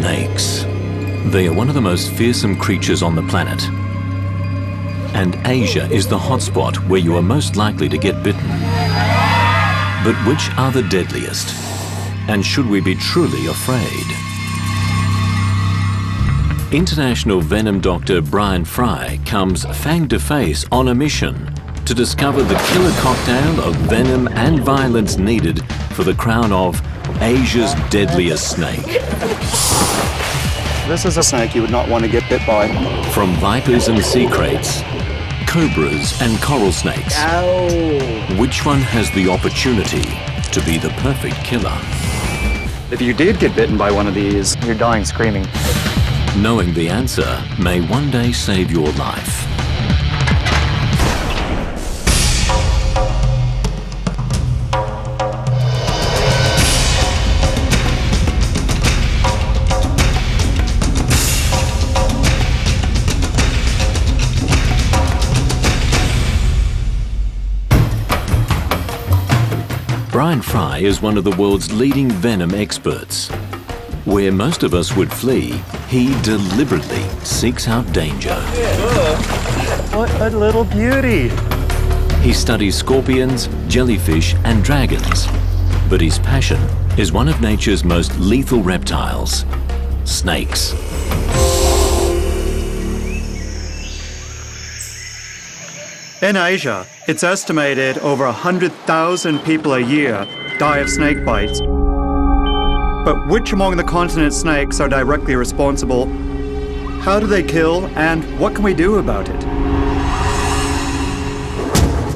Snakes. They are one of the most fearsome creatures on the planet. And Asia is the hotspot where you are most likely to get bitten. But which are the deadliest? And should we be truly afraid? International venom doctor Brian Fry comes face-to-face on a mission to discover the killer cocktail of venom and violence needed for the crown of Asia's deadliest snake. This is a snake you would not want to get bit by. From vipers and sea kraits, cobras and coral snakes, Ow. which one has the opportunity to be the perfect killer? If you did get bitten by one of these, you're dying screaming. Knowing the answer may one day save your life. Brian Fry is one of the world's leading venom experts. Where most of us would flee, he deliberately seeks out danger. What a little beauty. He studies scorpions, jellyfish, and dragons. But his passion is one of nature's most lethal reptiles, snakes. In Asia, it's estimated over 100,000 people a year die of snake bites. But which among the continent snakes are directly responsible? How do they kill, and what can we do about it?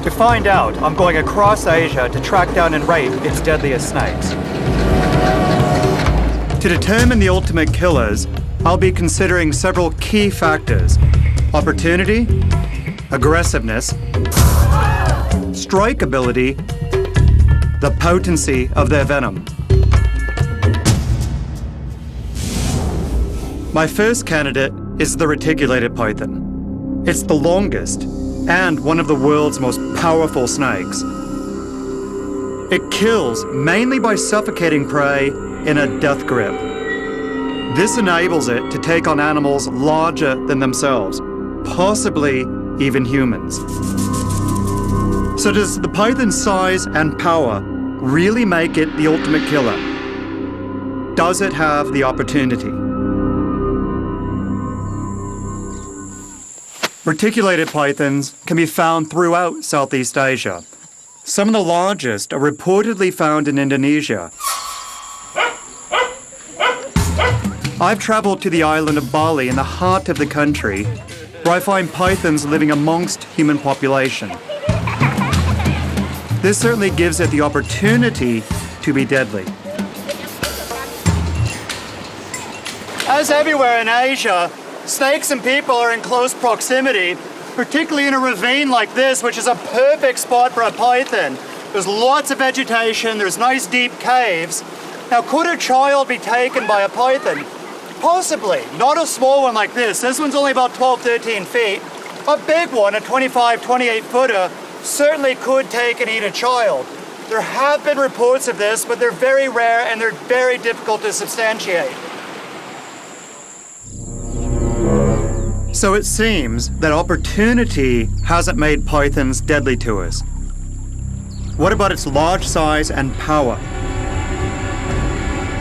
To find out, I'm going across Asia to track down and rate its deadliest snakes. To determine the ultimate killers, I'll be considering several key factors: opportunity, aggressiveness, strike ability, the potency of their venom. My first candidate is the reticulated python. It's the longest and one of the world's most powerful snakes. It kills mainly by suffocating prey in a death grip. This enables it to take on animals larger than themselves, possibly even humans. So does the python's size and power really make it the ultimate killer? Does it have the opportunity? Reticulated pythons can be found throughout Southeast Asia. Some of the largest are reportedly found in Indonesia. I've traveled to the island of Bali in the heart of the country, where I find pythons living amongst human population. This certainly gives it the opportunity to be deadly. As everywhere in Asia, snakes and people are in close proximity, particularly in a ravine like this, which is a perfect spot for a python. There's lots of vegetation, there's nice deep caves. Now, could a child be taken by a python? Possibly. Not a small one like this. This one's only about 12, 13 feet. A big one, a 25, 28 footer, certainly could take and eat a child. There have been reports of this, but they're very rare and they're very difficult to substantiate. So it seems that opportunity hasn't made pythons deadly to us. What about its large size and power?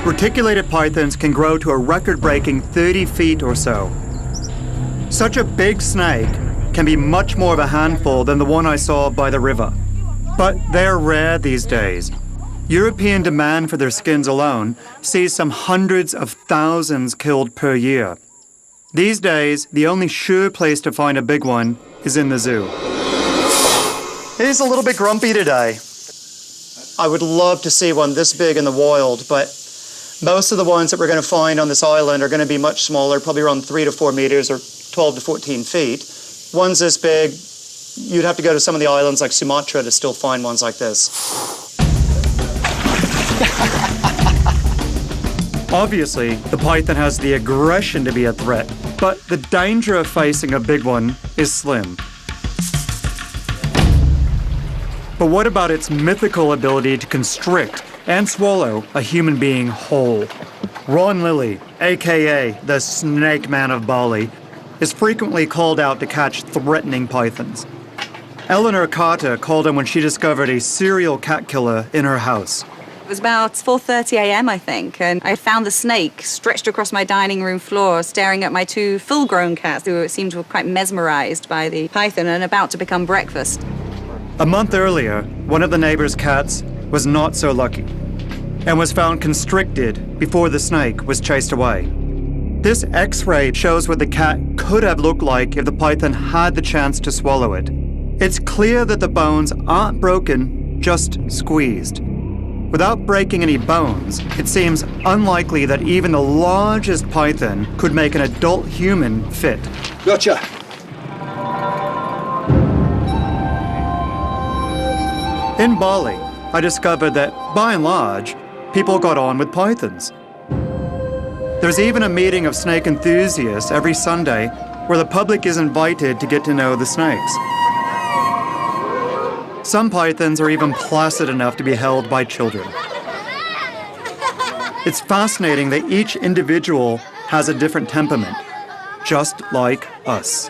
Reticulated pythons can grow to a record-breaking 30 feet or so. Such a big snake can be much more of a handful than the one I saw by the river. But they're rare these days. European demand for their skins alone sees some hundreds of thousands killed per year. These days, the only sure place to find a big one is in the zoo. He's a little bit grumpy today. I would love to see one this big in the wild, but most of the ones that we're going to find on this island are going to be much smaller, probably around 3 to 4 meters or 12 to 14 feet. Ones this big, you'd have to go to some of the islands like Sumatra to still find ones like this. Obviously, the python has the aggression to be a threat, but the danger of facing a big one is slim. But what about its mythical ability to constrict and swallow a human being whole? Ron Lilly, aka the Snake Man of Bali, is frequently called out to catch threatening pythons. Eleanor Carter called him when she discovered a serial cat killer in her house. It was about 4:30 a.m., I think, and I found the snake stretched across my dining room floor, staring at my two full-grown cats who seemed quite mesmerized by the python and about to become breakfast. A month earlier, one of the neighbor's cats was not so lucky and was found constricted before the snake was chased away. This X-ray shows what the cat could have looked like if the python had the chance to swallow it. It's clear that the bones aren't broken, just squeezed. Without breaking any bones, it seems unlikely that even the largest python could make an adult human fit. Gotcha. In Bali, I discovered that, by and large, people got on with pythons. There's even a meeting of snake enthusiasts every Sunday where the public is invited to get to know the snakes. Some pythons are even placid enough to be held by children. It's fascinating that each individual has a different temperament, just like us.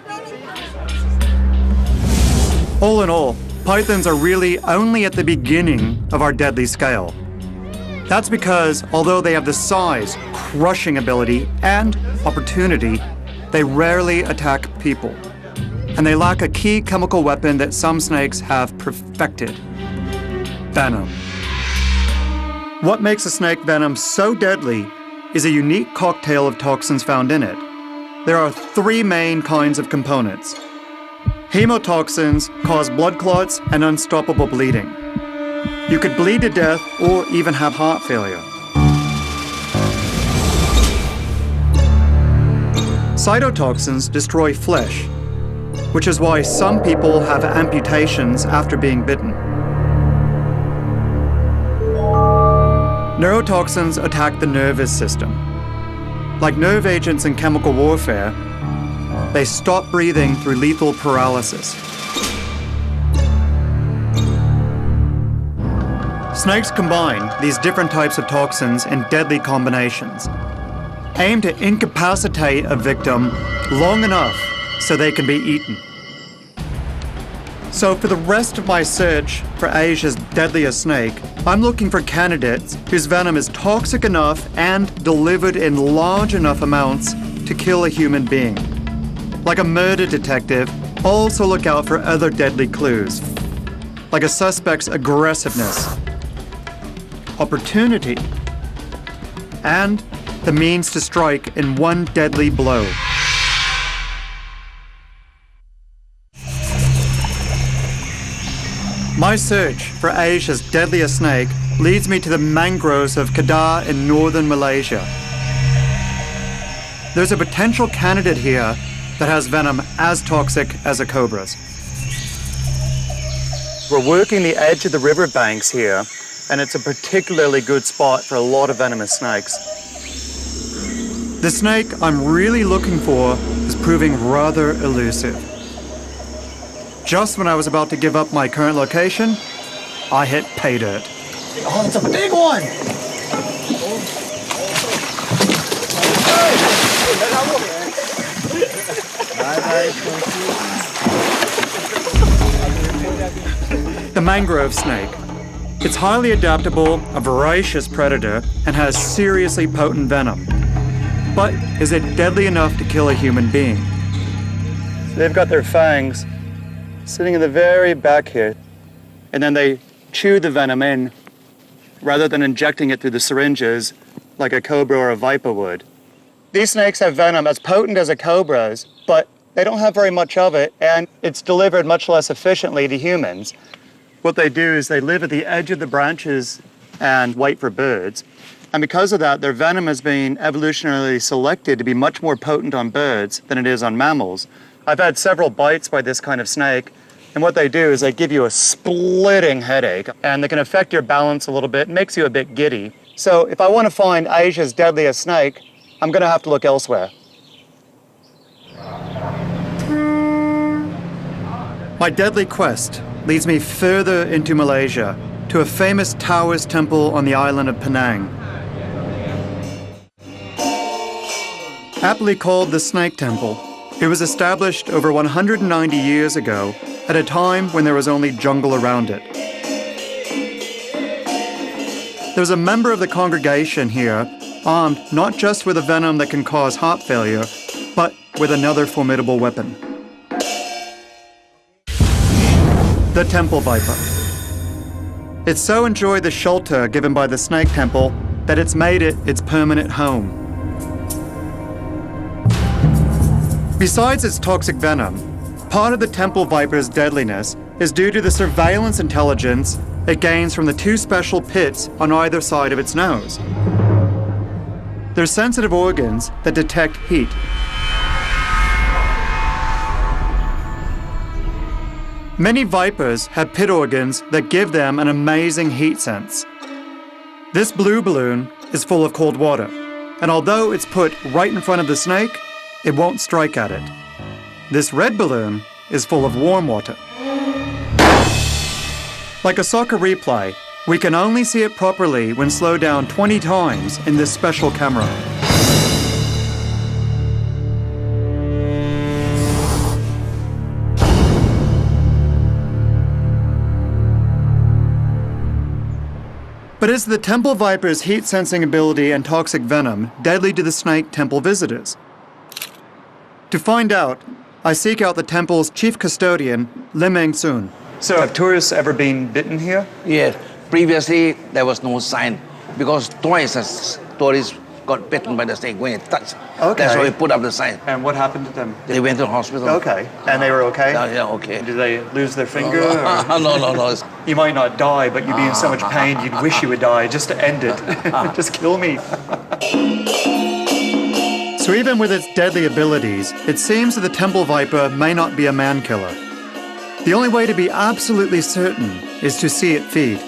All in all, pythons are really only at the beginning of our deadly scale. That's because, although they have the size, crushing ability, and opportunity, they rarely attack people. And they lack a key chemical weapon that some snakes have perfected: venom. What makes a snake venom so deadly is a unique cocktail of toxins found in it. There are three main kinds of components. Hemotoxins cause blood clots and unstoppable bleeding. You could bleed to death or even have heart failure. Cytotoxins destroy flesh, which is why some people have amputations after being bitten. Neurotoxins attack the nervous system. Like nerve agents in chemical warfare, they stop breathing through lethal paralysis. Snakes combine these different types of toxins in deadly combinations, aimed to incapacitate a victim long enough so they can be eaten. So for the rest of my search for Asia's deadliest snake, I'm looking for candidates whose venom is toxic enough and delivered in large enough amounts to kill a human being. Like a murder detective, also look out for other deadly clues, like a suspect's aggressiveness, opportunity, and the means to strike in one deadly blow. My search for Asia's deadliest snake leads me to the mangroves of Kedah in northern Malaysia. There's a potential candidate here that has venom as toxic as a cobra's. We're working the edge of the riverbanks here, and it's a particularly good spot for a lot of venomous snakes. The snake I'm really looking for is proving rather elusive. Just when I was about to give up my current location, I hit pay dirt. Oh, it's a big one! The mangrove snake. It's highly adaptable, a voracious predator, and has seriously potent venom. But is it deadly enough to kill a human being? So they've got their fangs sitting in the very back here, and then they chew the venom in rather than injecting it through the syringes like a cobra or a viper would. These snakes have venom as potent as a cobra's, but they don't have very much of it, and it's delivered much less efficiently to humans. What they do is they live at the edge of the branches and wait for birds. And because of that, their venom has been evolutionarily selected to be much more potent on birds than it is on mammals. I've had several bites by this kind of snake, and what they do is they give you a splitting headache, and they can affect your balance a little bit, makes you a bit giddy. So if I want to find Asia's deadliest snake, I'm going to have to look elsewhere. My deadly quest leads me further into Malaysia, to a famous Taoist temple on the island of Penang. Aptly called the Snake Temple, it was established over 190 years ago at a time when there was only jungle around it. There's a member of the congregation here armed not just with a venom that can cause heart failure, but with another formidable weapon. The Temple Viper. It so enjoyed the shelter given by the Snake Temple that it's made it its permanent home. Besides its toxic venom, part of the Temple Viper's deadliness is due to the surveillance intelligence it gains from the two special pits on either side of its nose. They're sensitive organs that detect heat. Many vipers have pit organs that give them an amazing heat sense. This blue balloon is full of cold water, and although it's put right in front of the snake, it won't strike at it. This red balloon is full of warm water. Like a soccer replay, we can only see it properly when slowed down 20 times in this special camera. But is the Temple Viper's heat-sensing ability and toxic venom deadly to the Snake Temple visitors? To find out, I seek out the temple's chief custodian, Limeng Soon. So, have tourists ever been bitten here? Yes. Previously, there was no sign because twice tourists got bitten by the snake when it touched. Okay. That's why we put up the sign. And what happened to them? They went to the hospital. Okay. And they were okay? Yeah, okay. Did they lose their finger? No. You might not die, but you'd be in so much pain you'd wish you would die just to end it. Just kill me. So even with its deadly abilities, it seems that the Temple Viper may not be a man killer. The only way to be absolutely certain is to see it feed.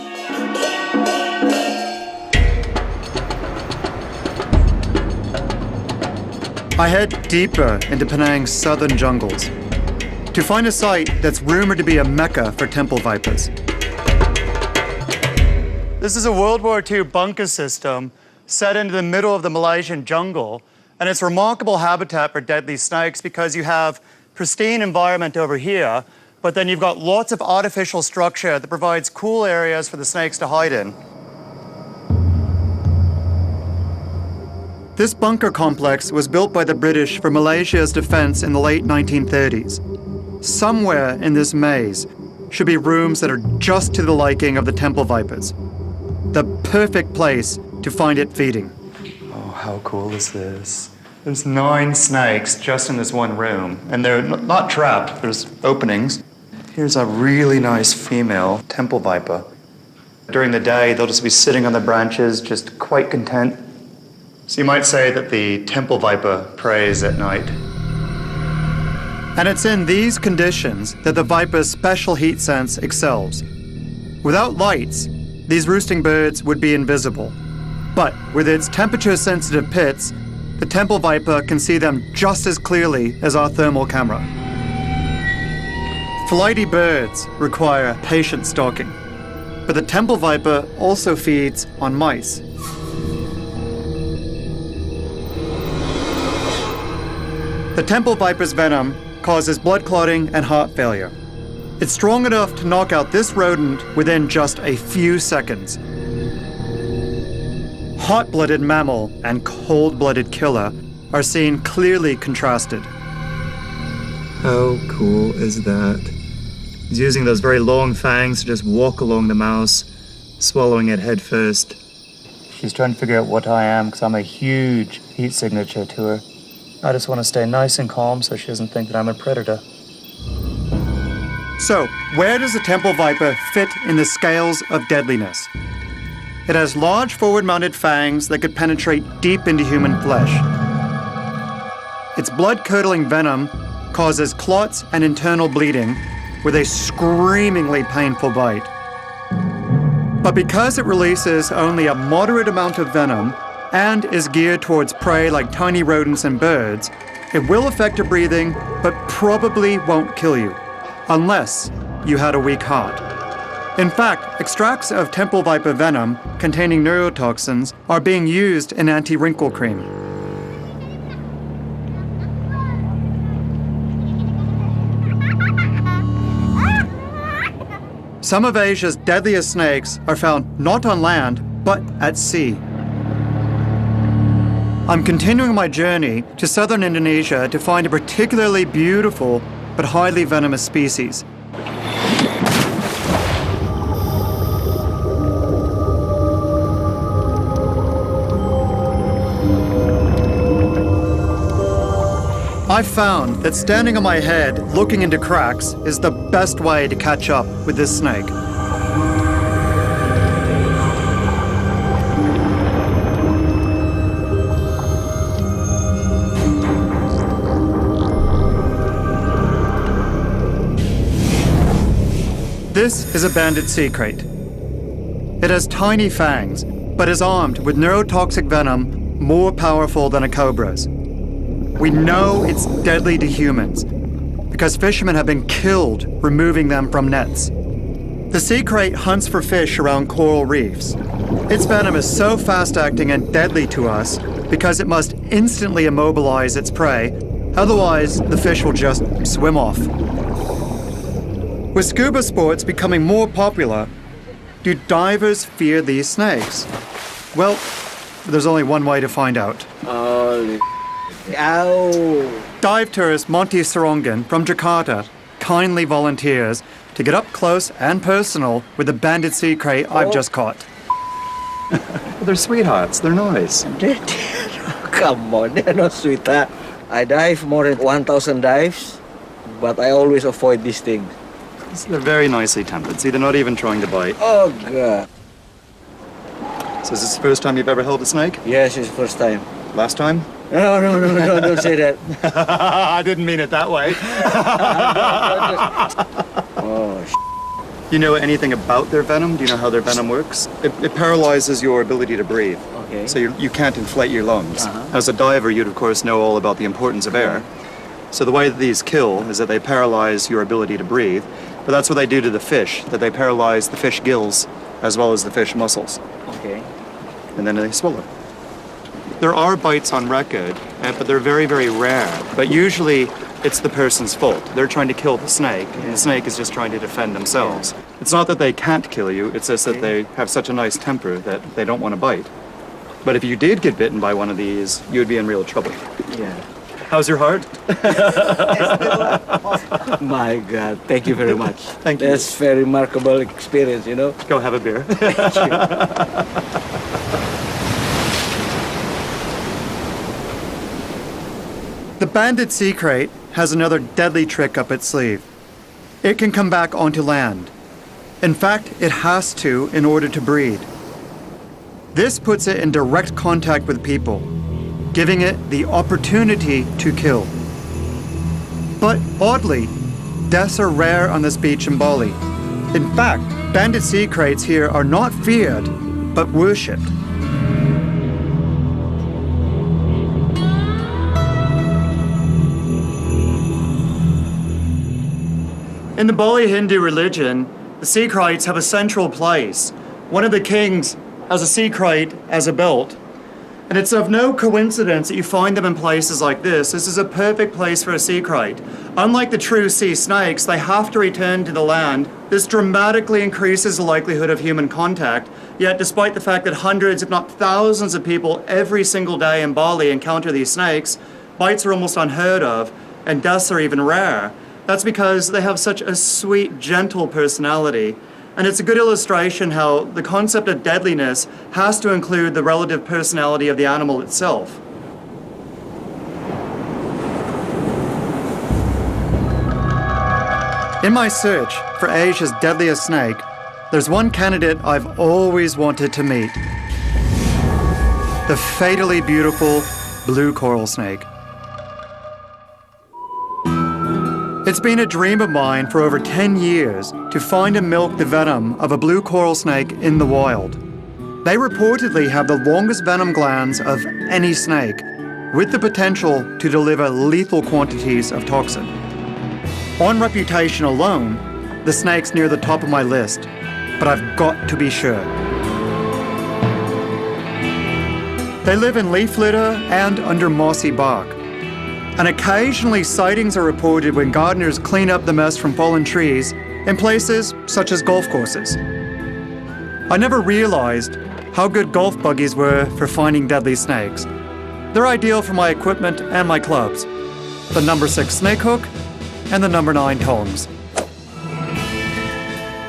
I head deeper into Penang's southern jungles to find a site that's rumored to be a mecca for Temple Vipers. This is a World War II bunker system set into the middle of the Malaysian jungle, and it's remarkable habitat for deadly snakes because you have pristine environment over here, but then you've got lots of artificial structure that provides cool areas for the snakes to hide in. This bunker complex was built by the British for Malaysia's defense in the late 1930s. Somewhere in this maze should be rooms that are just to the liking of the Temple Vipers. The perfect place to find it feeding. Oh, how cool is this? There's 9 snakes just in this one room, and they're not trapped, there's openings. Here's a really nice female Temple Viper. During the day, they'll just be sitting on the branches, just quite content. So you might say that the Temple Viper preys at night. And it's in these conditions that the Viper's special heat sense excels. Without lights, these roosting birds would be invisible. But with its temperature-sensitive pits, the Temple Viper can see them just as clearly as our thermal camera. Flighty birds require patient stalking, but the Temple Viper also feeds on mice. The Temple Viper's venom causes blood clotting and heart failure. It's strong enough to knock out this rodent within just a few seconds. Hot-blooded mammal and cold-blooded killer are seen clearly contrasted. How cool is that? He's using those very long fangs to just walk along the mouse, swallowing it head first. She's trying to figure out what I am because I'm a huge heat signature to her. I just want to stay nice and calm so she doesn't think that I'm a predator. So, where does the Temple Viper fit in the scales of deadliness? It has large forward-mounted fangs that could penetrate deep into human flesh. Its blood-curdling venom causes clots and internal bleeding with a screamingly painful bite. But because it releases only a moderate amount of venom and is geared towards prey like tiny rodents and birds, it will affect your breathing, but probably won't kill you, unless you had a weak heart. In fact, extracts of Temple Viper venom containing neurotoxins are being used in anti-wrinkle cream. Some of Asia's deadliest snakes are found not on land, but at sea. I'm continuing my journey to southern Indonesia to find a particularly beautiful but highly venomous species. I've found that standing on my head, looking into cracks, is the best way to catch up with this snake. This is a banded sea crate. It has tiny fangs, but is armed with neurotoxic venom more powerful than a cobra's. We know it's deadly to humans because fishermen have been killed removing them from nets. The sea crate hunts for fish around coral reefs. Its venom is so fast-acting and deadly to us because it must instantly immobilize its prey, otherwise the fish will just swim off. With scuba sports becoming more popular, do divers fear these snakes? Well, there's only one way to find out. Ow! Dive tourist Monty Sarongan from Jakarta kindly volunteers to get up close and personal with the banded sea crate I've just caught. They're sweethearts. They're nice. Come on, they're not sweetheart. I dive more than 1,000 dives, but I always avoid these things. They're very nicely tempered. See, they're not even trying to bite. Oh, God. So is this the first time you've ever held a snake? Yes, it's first time. Last time? No, don't say that. I didn't mean it that way. Oh, You know anything about their venom? Do you know how their venom works? It paralyzes your ability to breathe. Okay. So you can't inflate your lungs. As a diver, you'd of course know all about the importance of air. So the way that these kill is that they paralyze your ability to breathe. But that's what they do to the fish, that they paralyze the fish gills as well as the fish muscles. okay. And then they swallow. There are bites on record, but they're very, very rare. But usually it's the person's fault. They're trying to kill the snake, and the snake is just trying to defend themselves. It's not that they can't kill you, it's just that they have such a nice temper that they don't want to bite. But if you did get bitten by one of these, you would be in real trouble. Yeah. How's your heart? My God, thank you very much. Thank you. That's very remarkable experience, you know. Go have a beer. The banded sea crate has another deadly trick up its sleeve. It can come back onto land. In fact, it has to in order to breed. This puts it in direct contact with people, giving it the opportunity to kill. But oddly, deaths are rare on this beach in Bali. In fact, banded sea crates here are not feared, but worshipped. In the Bali Hindu religion, the sea crates have a central place. One of the kings has a sea crate as a belt. And it's of no coincidence that you find them in places like this. This is a perfect place for a sea crate. Unlike the true sea snakes, they have to return to the land. This dramatically increases the likelihood of human contact. Yet, despite the fact that hundreds, if not thousands of people every single day in Bali encounter these snakes, bites are almost unheard of, and deaths are even rare. That's because they have such a sweet, gentle personality. And it's a good illustration how the concept of deadliness has to include the relative personality of the animal itself. In my search for Asia's deadliest snake, there's one candidate I've always wanted to meet. The fatally beautiful blue coral snake. It's been a dream of mine for over 10 years to find and milk the venom of a blue coral snake in the wild. They reportedly have the longest venom glands of any snake, with the potential to deliver lethal quantities of toxin. On reputation alone, the snake's near the top of my list, but I've got to be sure. They live in leaf litter and under mossy bark. And occasionally sightings are reported when gardeners clean up the mess from fallen trees in places such as golf courses. I never realized how good golf buggies were for finding deadly snakes. They're ideal for my equipment and my clubs, the number 6 snake hook and the number 9 tongs.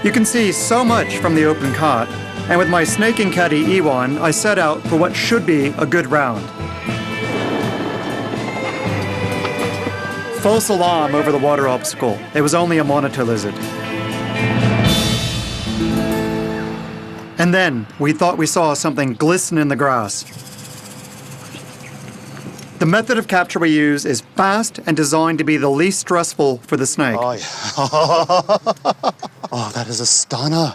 You can see so much from the open cart, and with my snaking caddy Ewan, I set out for what should be a good round. False alarm over the water obstacle. It was only a monitor lizard. And then we thought we saw something glisten in the grass. The method of capture we use is fast and designed to be the least stressful for the snake. Oh, yeah. Oh, that is a stunner.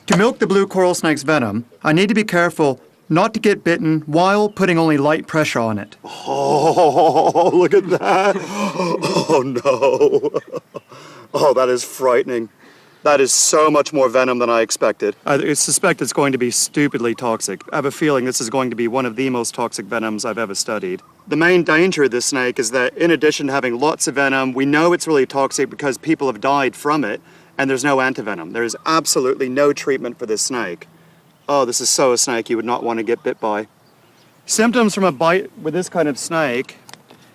To milk the blue coral snake's venom, I need to be careful not to get bitten while putting only light pressure on it. Oh, look at that. Oh, no. Oh, that is frightening. That is so much more venom than I expected. I suspect it's going to be stupidly toxic. I have a feeling this is going to be one of the most toxic venoms I've ever studied. The main danger of this snake is that in addition to having lots of venom, we know it's really toxic because people have died from it, and there's no antivenom. There is absolutely no treatment for this snake. Oh, this is so a snake you would not want to get bit by. Symptoms from a bite with this kind of snake,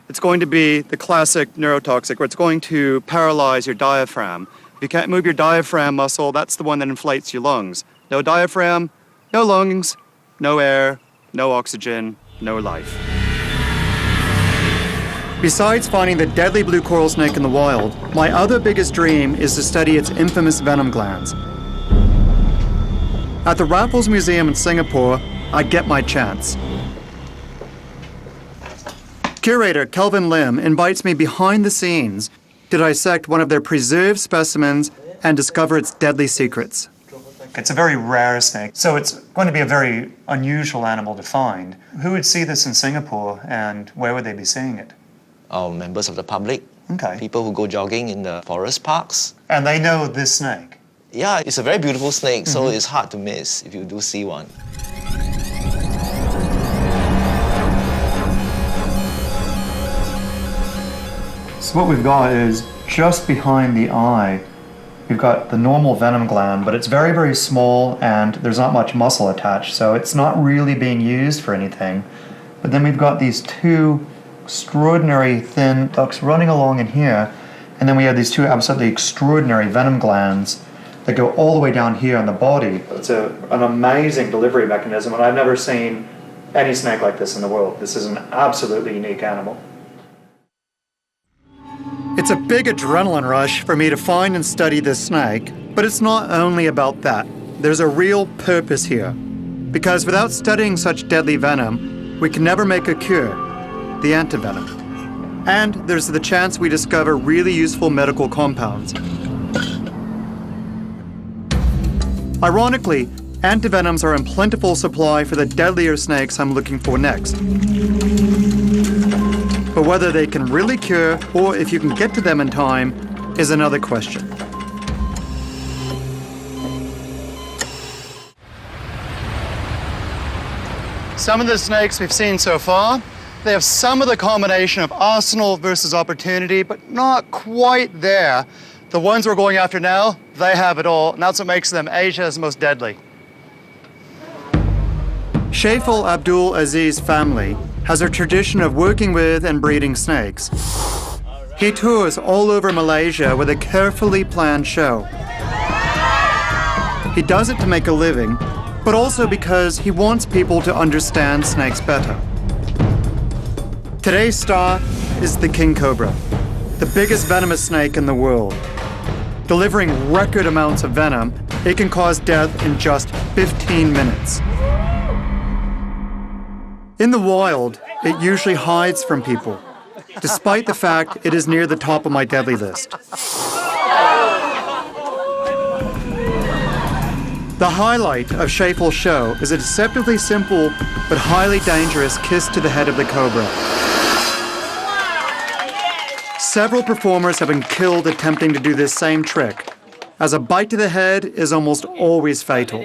it's going to be the classic neurotoxic, where it's going to paralyze your diaphragm. If you can't move your diaphragm muscle, that's the one that inflates your lungs. No diaphragm, no lungs, no air, no oxygen, no life. Besides finding the deadly blue coral snake in the wild, my other biggest dream is to study its infamous venom glands. At the Raffles Museum in Singapore, I get my chance. Curator Kelvin Lim invites me behind the scenes to dissect one of their preserved specimens and discover its deadly secrets. It's a very rare snake, so it's going to be a very unusual animal to find. Who would see this in Singapore, and where would they be seeing it? Members of the public, Okay. people who go jogging in the forest parks. And they know this snake? Yeah, it's a very beautiful snake, so it's hard to miss if you do see one. So what we've got is just behind the eye, we've got the normal venom gland, but it's very, very small and there's not much muscle attached, so it's not really being used for anything. But then we've got these two extraordinary thin ducts running along in here, and then we have these two absolutely extraordinary venom glands that go all the way down here on the body. It's an amazing delivery mechanism, and I've never seen any snake like this in the world. This is an absolutely unique animal. It's a big adrenaline rush for me to find and study this snake, but it's not only about that. There's a real purpose here. Because without studying such deadly venom, we can never make a cure, the antivenom. And there's the chance we discover really useful medical compounds. Ironically, antivenoms are in plentiful supply for the deadlier snakes I'm looking for next. But whether they can really cure, or if you can get to them in time, is another question. Some of the snakes we've seen so far, they have some of the combination of arsenal versus opportunity, but not quite there. The ones we're going after now, they have it all, and that's what makes them Asia's most deadly. Shaiful Abdul Aziz family has a tradition of working with and breeding snakes. He tours all over Malaysia with a carefully planned show. He does it to make a living, but also because he wants people to understand snakes better. Today's star is the king cobra, the biggest venomous snake in the world. Delivering record amounts of venom, it can cause death in just 15 minutes. In the wild, it usually hides from people, despite the fact it is near the top of my deadly list. The highlight of Shaiful's show is a deceptively simple but highly dangerous kiss to the head of the cobra. Several performers have been killed attempting to do this same trick, as a bite to the head is almost always fatal.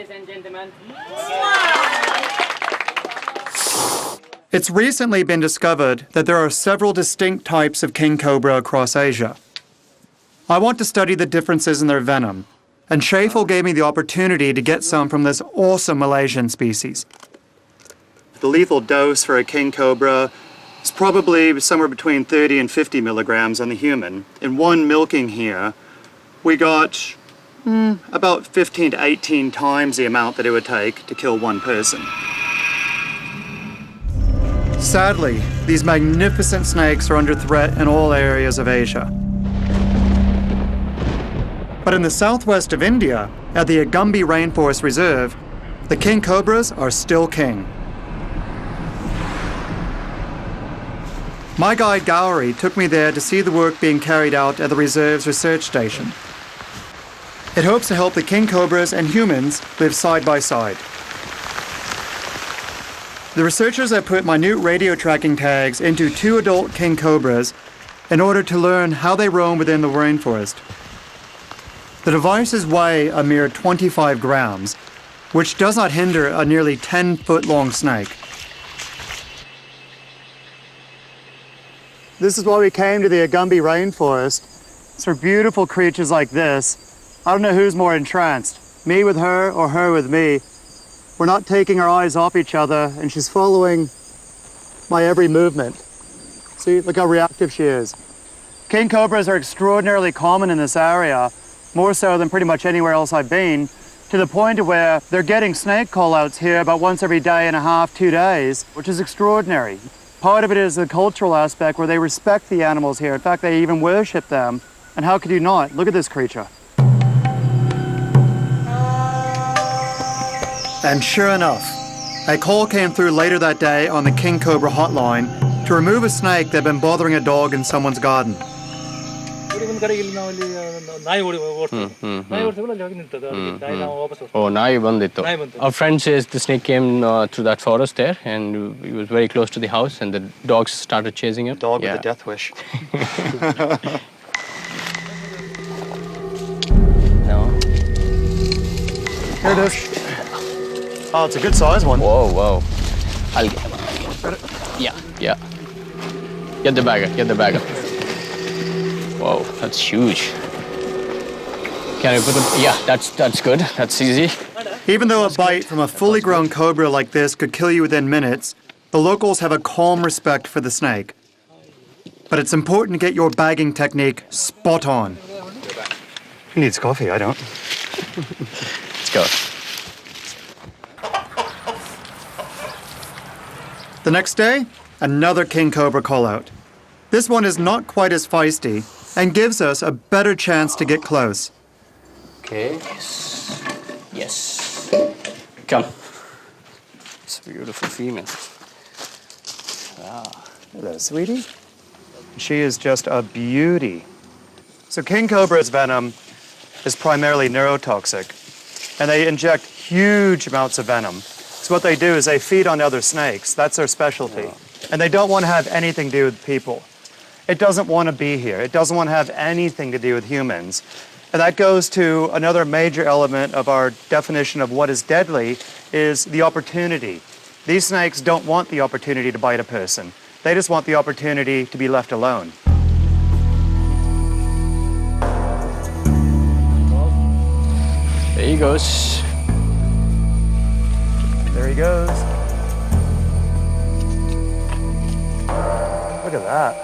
It's recently been discovered that there are several distinct types of king cobra across Asia. I want to study the differences in their venom, and Schafel gave me the opportunity to get some from this awesome Malaysian species. The lethal dose for a king cobra is probably somewhere between 30 and 50 milligrams on the human. In one milking here, we got about 15 to 18 times the amount that it would take to kill one person. Sadly, these magnificent snakes are under threat in all areas of Asia. But in the southwest of India, at the Agumbi Rainforest Reserve, the king cobras are still king. My guide Gowrie took me there to see the work being carried out at the reserve's research station. It hopes to help the king cobras and humans live side by side. The researchers have put minute radio tracking tags into 2 adult king cobras in order to learn how they roam within the rainforest. The devices weigh a mere 25 grams, which does not hinder a nearly 10-foot-long snake. This is why we came to the Agumbi Rainforest. It's for beautiful creatures like this. I don't know who's more entranced, me with her or her with me. We're not taking our eyes off each other, and she's following my every movement. See, look how reactive she is. King cobras are extraordinarily common in this area, more so than pretty much anywhere else I've been, to the point of where they're getting snake call-outs here about once every day and a half, 2 days, which is extraordinary. Part of it is the cultural aspect where they respect the animals here. In fact, they even worship them. And how could you not? Look at this creature. And sure enough, a call came through later that day on the King Cobra hotline to remove a snake that had been bothering a dog in someone's garden. Oh, nayi bandittu. Our friend says the snake came through that forest there, and he was very close to the house, and the dogs started chasing him. Dog with a death wish. No. Here it is. Oh, it's a good size one. Whoa, whoa. I'll get it. Yeah, yeah. Get the bagger. Whoa, that's huge. Can I put it? Yeah, that's good. That's easy. Even though a bite from a fully grown cobra like this could kill you within minutes, the locals have a calm respect for the snake. But it's important to get your bagging technique spot on. He needs coffee, I don't. Let's go. The next day, another king cobra call-out. This one is not quite as feisty and gives us a better chance to get close. Okay. Yes. Come. It's a beautiful female. Ah. Hello, sweetie. She is just a beauty. So king cobra's venom is primarily neurotoxic, and they inject huge amounts of venom. So what they do is they feed on other snakes. That's their specialty. And they don't want to have anything to do with people. It doesn't want to be here. It doesn't want to have anything to do with humans. And that goes to another major element of our definition of what is deadly, is the opportunity. These snakes don't want the opportunity to bite a person. They just want the opportunity to be left alone. There he goes. There he goes. Look at that.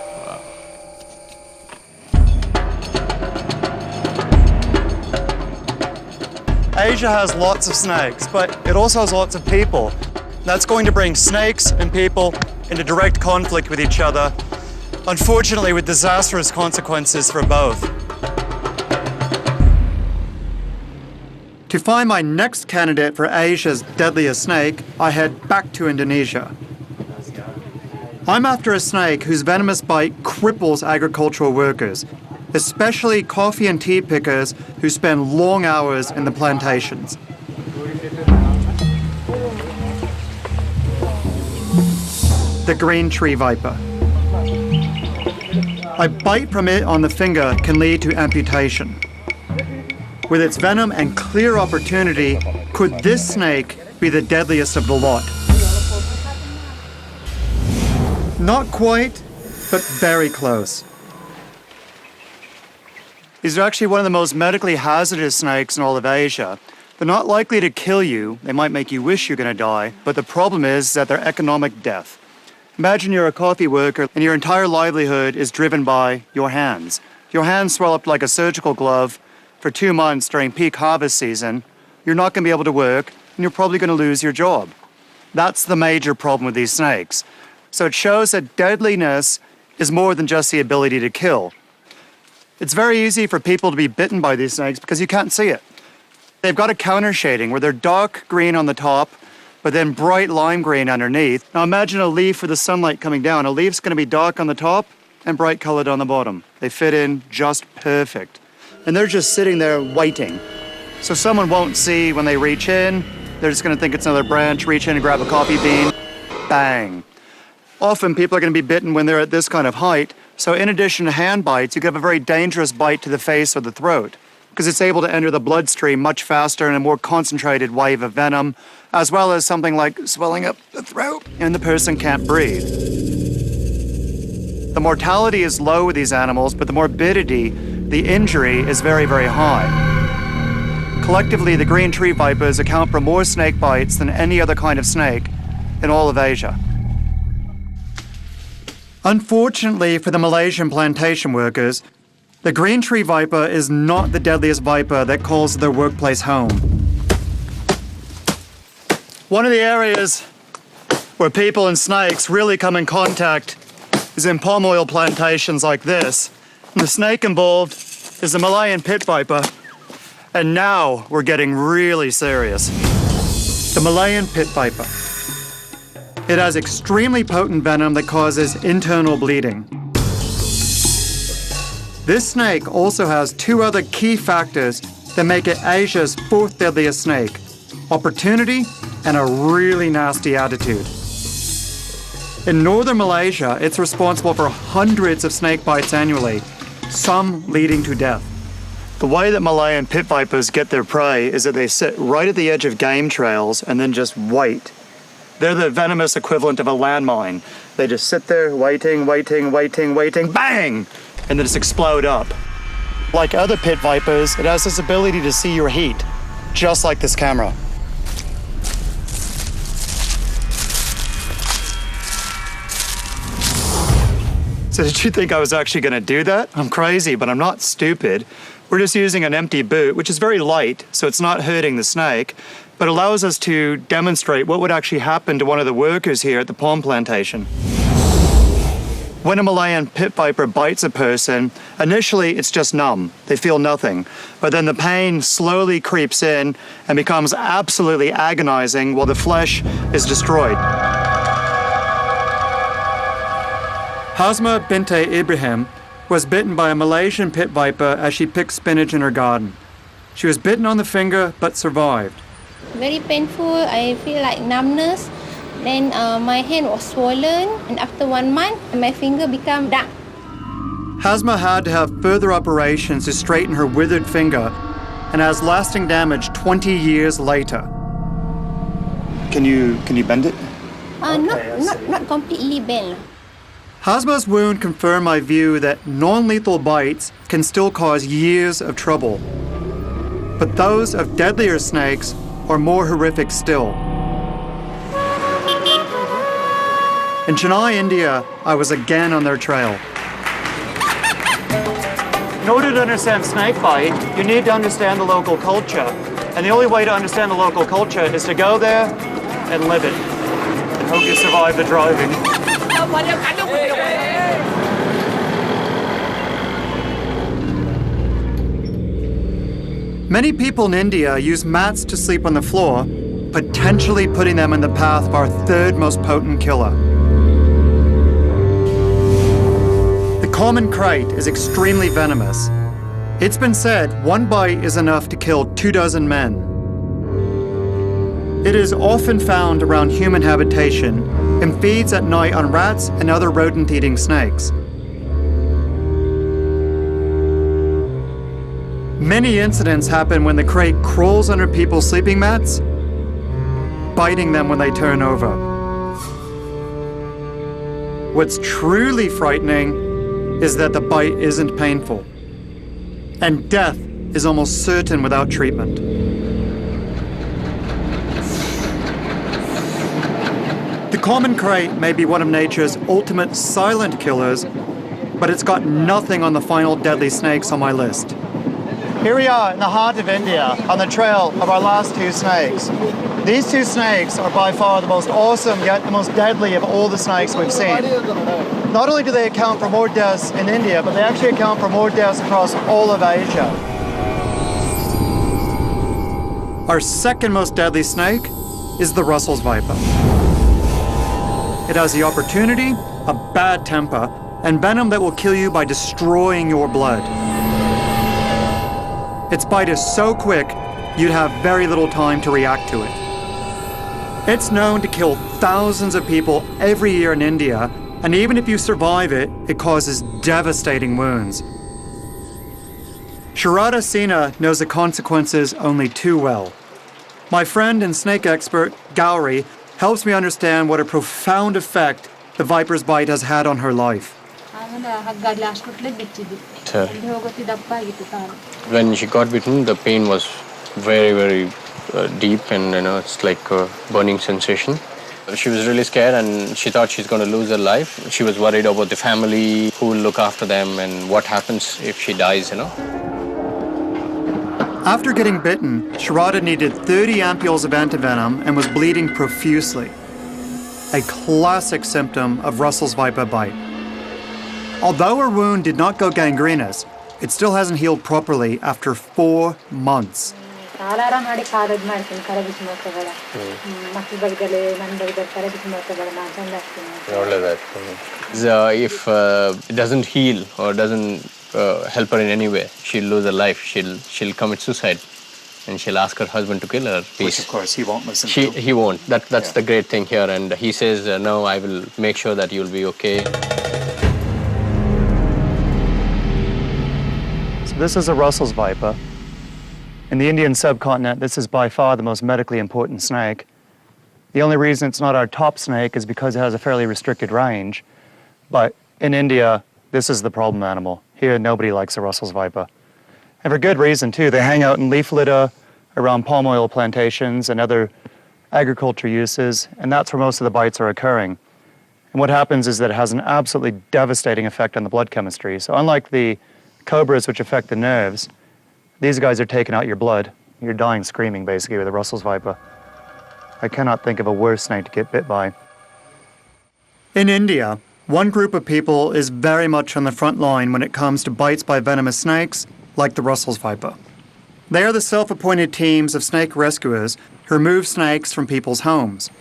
Asia has lots of snakes, but it also has lots of people. That's going to bring snakes and people into direct conflict with each other, unfortunately with disastrous consequences for both. To find my next candidate for Asia's deadliest snake, I head back to Indonesia. I'm after a snake whose venomous bite cripples agricultural workers, especially coffee and tea pickers who spend long hours in the plantations. The green tree viper. A bite from it on the finger can lead to amputation. With its venom and clear opportunity, could this snake be the deadliest of the lot? Not quite, but very close. These are actually one of the most medically hazardous snakes in all of Asia. They're not likely to kill you. They might make you wish you're going to die, but the problem is that they're economic death. Imagine you're a coffee worker and your entire livelihood is driven by your hands. Your hands swell up like a surgical glove for 2 months during peak harvest season. You're not going to be able to work and you're probably going to lose your job. That's the major problem with these snakes. So it shows that deadliness is more than just the ability to kill. It's very easy for people to be bitten by these snakes because you can't see it. They've got a counter shading where they're dark green on the top, but then bright lime green underneath. Now imagine a leaf with the sunlight coming down. A leaf's going to be dark on the top and bright colored on the bottom. They fit in just perfect. And they're just sitting there waiting. So someone won't see when they reach in. They're just going to think it's another branch, reach in and grab a coffee bean. Bang. Often people are going to be bitten when they're at this kind of height. So in addition to hand bites, you can have a very dangerous bite to the face or the throat because it's able to enter the bloodstream much faster in a more concentrated wave of venom, as well as something like swelling up the throat and the person can't breathe. The mortality is low with these animals, but the morbidity, the injury is very, very high. Collectively, the green tree vipers account for more snake bites than any other kind of snake in all of Asia. Unfortunately for the Malaysian plantation workers, the green tree viper is not the deadliest viper that calls their workplace home. One of the areas where people and snakes really come in contact is in palm oil plantations like this. And the snake involved is the Malayan pit viper. And now we're getting really serious. The Malayan pit viper. It has extremely potent venom that causes internal bleeding. This snake also has 2 other key factors that make it Asia's 4th deadliest snake: opportunity and a really nasty attitude. In northern Malaysia, it's responsible for hundreds of snake bites annually, some leading to death. The way that Malayan pit vipers get their prey is that they sit right at the edge of game trails and then just wait. They're the venomous equivalent of a landmine. They just sit there waiting, bang! And then just explode up. Like other pit vipers, it has this ability to see your heat, just like this camera. So did you think I was actually going to do that? I'm crazy, but I'm not stupid. We're just using an empty boot, which is very light, so it's not hurting the snake, but allows us to demonstrate what would actually happen to one of the workers here at the palm plantation. When a Malayan pit viper bites a person, initially it's just numb. They feel nothing. But then the pain slowly creeps in and becomes absolutely agonizing while the flesh is destroyed. Hasma Binte Ibrahim was bitten by a Malaysian pit viper as she picked spinach in her garden. She was bitten on the finger but survived. Very painful. I feel like numbness. Then my hand was swollen, and after 1 month, my finger became dark. Hasma had to have further operations to straighten her withered finger and has lasting damage 20 years later. Can you bend it? Not completely bent. Hasma's wound confirmed my view that non-lethal bites can still cause years of trouble. But those of deadlier snakes are more horrific still. In Chennai, India, I was again on their trail. In order to understand snakebite, you need to understand the local culture. And the only way to understand the local culture is to go there and live it. And hope you survive the driving. Many people in India use mats to sleep on the floor, potentially putting them in the path of our 3rd most potent killer. The common krait is extremely venomous. It's been said 1 bite is enough to kill 24 men. It is often found around human habitation and feeds at night on rats and other rodent-eating snakes. Many incidents happen when the krait crawls under people's sleeping mats, biting them when they turn over. What's truly frightening is that the bite isn't painful. and death is almost certain without treatment. The common krait may be one of nature's ultimate silent killers, but it's got nothing on the final deadly snakes on my list. Here we are in the heart of India, on the trail of our last two snakes. These two snakes are by far the most awesome, yet the most deadly of all the snakes we've seen. Not only do they account for more deaths in India, but they actually account for more deaths across all of Asia. Our second most deadly snake is the Russell's viper. It has the opportunity, a bad temper, and venom that will kill you by destroying your blood. Its bite is so quick, you'd have very little time to react to it. It's known to kill thousands of people every year in India, and even if you survive it, it causes devastating wounds. Sharada Sina knows the consequences only too well. My friend and snake expert, Gauri, helps me understand what a profound effect the viper's bite has had on her life. When she got bitten, the pain was very, very deep, and it's like a burning sensation. She was really scared, and she thought she's going to lose her life. She was worried about the family, who will look after them, and what happens if she dies, After getting bitten, Sharada needed 30 ampules of antivenom and was bleeding profusely. A classic symptom of Russell's viper bite. Although her wound did not go gangrenous, it still hasn't healed properly after 4 months. If it doesn't heal or doesn't help her in any way, she'll lose her life. She'll commit suicide, and she'll ask her husband to kill her. Which, of course, he won't listen to. He won't. That's the great thing here, and he says, no, I will make sure that you'll be okay. So this is a Russell's viper. In the Indian subcontinent, this is by far the most medically important snake. The only reason it's not our top snake is because it has a fairly restricted range. But in India, this is the problem animal. Here, nobody likes a Russell's viper. And for good reason, too. They hang out in leaf litter around palm oil plantations and other agriculture uses, and that's where most of the bites are occurring. And what happens is that it has an absolutely devastating effect on the blood chemistry. So unlike the cobras, which affect the nerves, these guys are taking out your blood. You're dying screaming, basically, with a Russell's viper. I cannot think of a worse snake to get bit by. In India, one group of people is very much on the front line when it comes to bites by venomous snakes, like the Russell's viper. They are the self-appointed teams of snake rescuers who remove snakes from people's homes.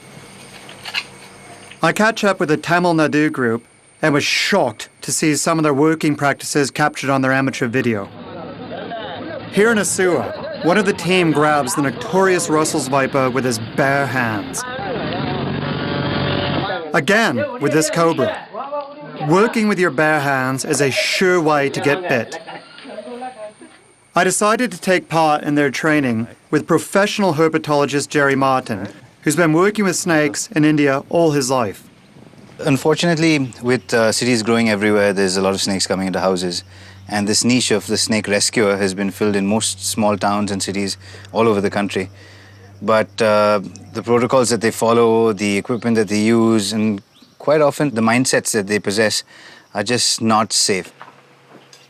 I catch up with the Tamil Nadu group and was shocked to see some of their working practices captured on their amateur video. Here in a sewer, one of the team grabs the notorious Russell's viper with his bare hands. Again, with this cobra. Working with your bare hands is a sure way to get bit. I decided to take part in their training with professional herpetologist Jerry Martin, who's been working with snakes in India all his life. Unfortunately, with cities growing everywhere, there's a lot of snakes coming into houses. And this niche of the snake rescuer has been filled in most small towns and cities all over the country. But the protocols that they follow, the equipment that they use, and quite often the mindsets that they possess are just not safe.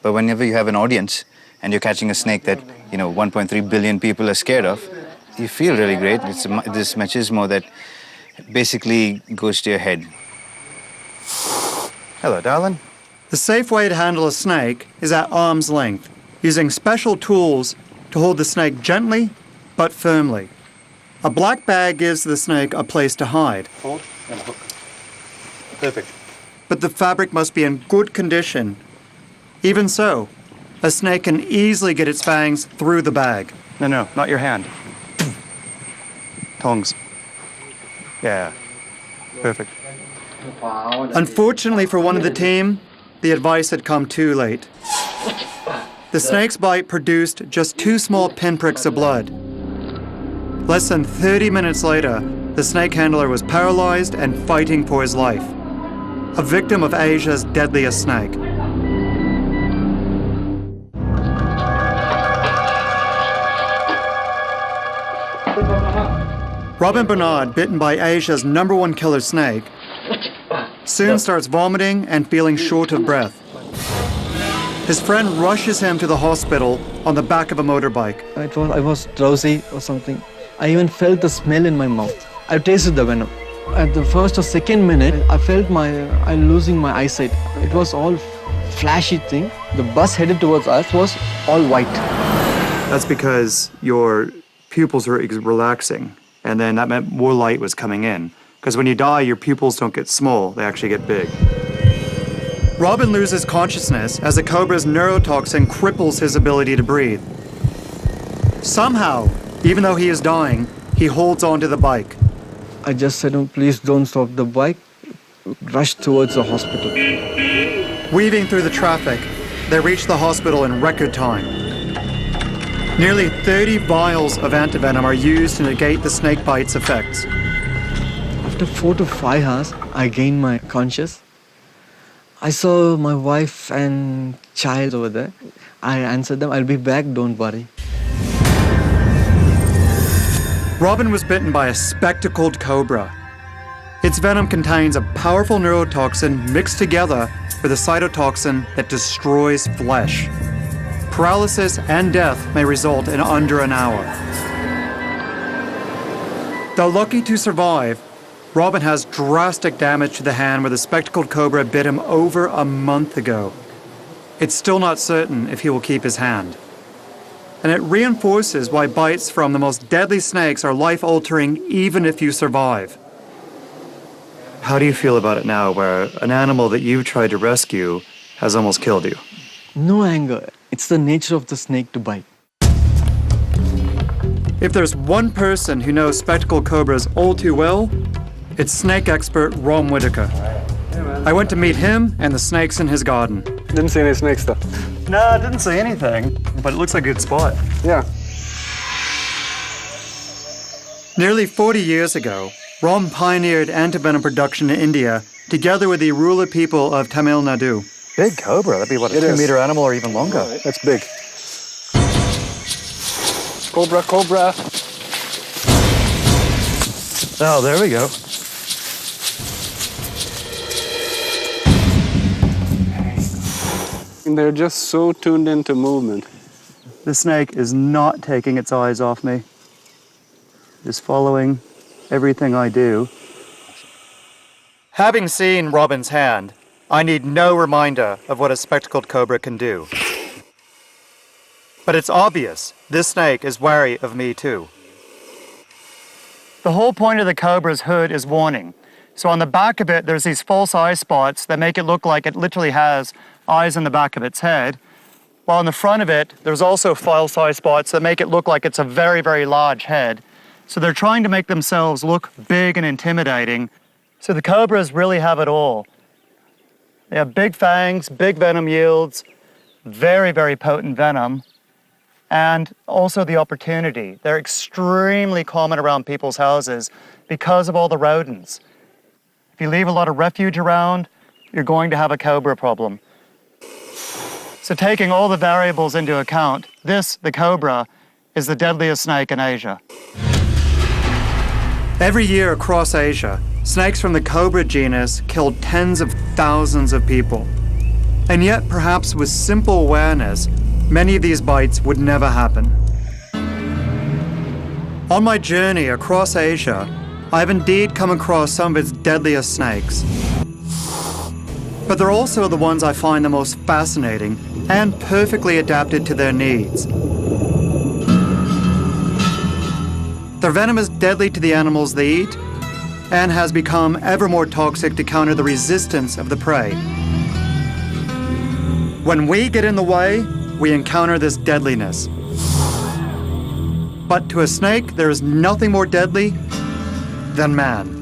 But whenever you have an audience and you're catching a snake that 1.3 billion people are scared of, you feel really great. It's this machismo that basically goes to your head. Hello, darling. The safe way to handle a snake is at arm's length, using special tools to hold the snake gently but firmly. A black bag gives the snake a place to hide. Hold and hook. Perfect. But the fabric must be in good condition. Even so, a snake can easily get its fangs through the bag. No, not your hand. Tongs. Yeah, perfect. Unfortunately for one of the team, the advice had come too late. The snake's bite produced just 2 small pinpricks of blood. Less than 30 minutes later, the snake handler was paralyzed and fighting for his life. A victim of Asia's deadliest snake. Robin Bernard, bitten by Asia's #1 killer snake, soon starts vomiting and feeling short of breath. His friend rushes him to the hospital on the back of a motorbike. I was drowsy or something. I even felt the smell in my mouth. I tasted the venom. At the first or second minute, I felt I losing my eyesight. It was all flashy thing. The bus headed towards us was all white. That's because your pupils were relaxing, and then that meant more light was coming in. Because when you die, your pupils don't get small, they actually get big. Robin loses consciousness as the cobra's neurotoxin cripples his ability to breathe. Somehow, even though he is dying, he holds onto the bike. I just said, "Oh, please don't stop the bike." Rushed towards the hospital. Weaving through the traffic, they reach the hospital in record time. Nearly 30 vials of antivenom are used to negate the snake bite's effects. After 4 to 5 hours, I gained my conscious. I saw my wife and child over there. I answered them, "I'll be back, don't worry." Robin was bitten by a spectacled cobra. Its venom contains a powerful neurotoxin mixed together with a cytotoxin that destroys flesh. Paralysis and death may result in under an hour. Though lucky to survive, Robin has drastic damage to the hand where the spectacled cobra bit him over a month ago. It's still not certain if he will keep his hand. And it reinforces why bites from the most deadly snakes are life-altering even if you survive. How do you feel about it now, where an animal that you tried to rescue has almost killed you? No anger. It's the nature of the snake to bite. If there's one person who knows spectacled cobras all too well, it's snake expert Ron Whitaker. I went to meet him and the snakes in his garden. Didn't see any snakes though. No, I didn't see anything, but it looks like a good spot. Yeah. Nearly 40 years ago, Ron pioneered antivenom production in India together with the rural people of Tamil Nadu. Big cobra, that'd be what, a It 2-meter is. animal or even longer. That's big. Cobra, cobra. Oh, there we go. And they're just so tuned into movement. The snake is not taking its eyes off me. Just following everything I do. Having seen Robin's hand, I need no reminder of what a spectacled cobra can do. But it's obvious this snake is wary of me too. The whole point of the cobra's hood is warning. So on the back of it, there's these false eye spots that make it look like it literally has eyes in the back of its head. While on the front of it, there's also false eye spots that make it look like it's a very, very large head. So they're trying to make themselves look big and intimidating. So the cobras really have it all. They have big fangs, big venom yields, very, very potent venom, and also the opportunity. They're extremely common around people's houses because of all the rodents. If you leave a lot of refuge around, you're going to have a cobra problem. So taking all the variables into account, this, the cobra, is the deadliest snake in Asia. Every year across Asia, snakes from the cobra genus killed tens of thousands of people. And yet, perhaps with simple awareness, many of these bites would never happen. On my journey across Asia, I've indeed come across some of its deadliest snakes. But they're also the ones I find the most fascinating and perfectly adapted to their needs. Their venom is deadly to the animals they eat and has become ever more toxic to counter the resistance of the prey. When we get in the way, we encounter this deadliness. But to a snake, there is nothing more deadly than man.